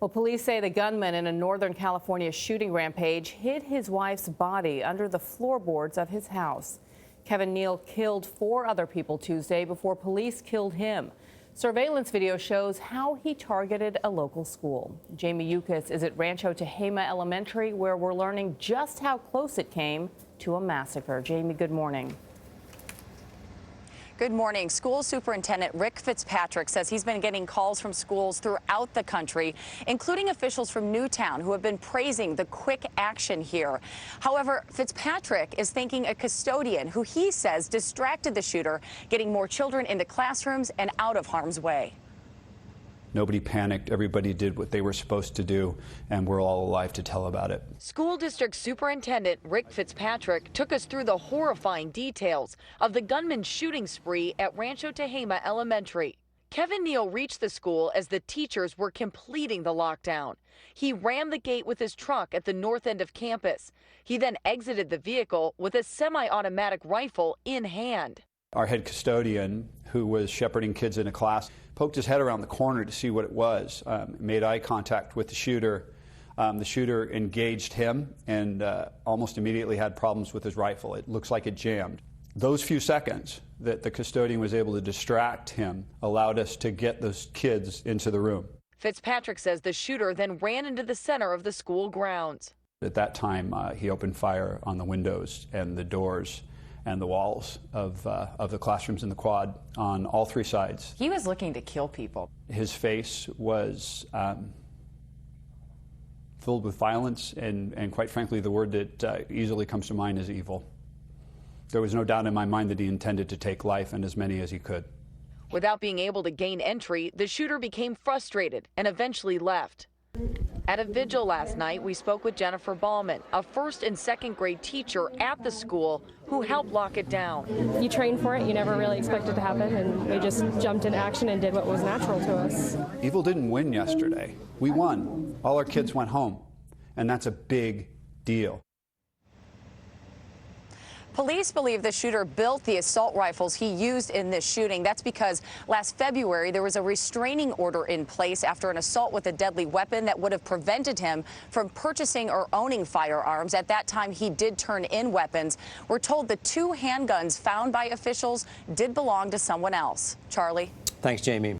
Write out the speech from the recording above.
Well, police say the gunman in a Northern California shooting rampage hid his wife's body under the floorboards of his house. Kevin Neal killed 4 other people Tuesday before police killed him. Surveillance video shows how he targeted a local school. Jamie Yuccas is at Rancho Tehama Elementary, where we're learning just how close it came to a massacre. Jamie, good morning. Good morning. School Superintendent Rick Fitzpatrick says he's been getting calls from schools throughout the country, including officials from Newtown, who have been praising the quick action here. However, Fitzpatrick is thanking a custodian who he says distracted the shooter, getting more children into classrooms and out of harm's way. Nobody panicked. Everybody did what they were supposed to do, and we're all alive to tell about it. School District Superintendent Rick Fitzpatrick took us through the horrifying details of the gunman's shooting spree at Rancho Tehama Elementary. Kevin Neal reached the school as the teachers were completing the lockdown. He rammed the gate with his truck at the north end of campus. He then exited the vehicle with a semi-automatic rifle in hand. Our head custodian, who was shepherding kids in a class, poked his head around the corner to see what it was, made eye contact with the shooter. The shooter engaged him and almost immediately had problems with his rifle. It looks like it jammed. Those few seconds that the custodian was able to distract him allowed us to get those kids into the room. Fitzpatrick says the shooter then ran into the center of the school grounds. At that time, he opened fire on the windows and the doors and the walls of the classrooms in the quad on all 3 sides. He was looking to kill people. His face was filled with violence, and quite frankly, the word that easily comes to mind is evil. There was no doubt in my mind that he intended to take life, and as many as he could. Without being able to gain entry, the shooter became frustrated and eventually left. At a vigil last night, we spoke with Jennifer Ballman, a 1st and 2nd grade teacher at the school who helped lock it down. You train for it, you never really expect it to happen, and we just jumped into action and did what was natural to us. Evil didn't win yesterday. We won. All our kids went home, and that's a big deal. Police believe the shooter built the assault rifles he used in this shooting. That's because last February there was a restraining order in place after an assault with a deadly weapon that would have prevented him from purchasing or owning firearms. At that time, he did turn in weapons. We're told the 2 handguns found by officials did belong to someone else. Charlie? Thanks, Jamie.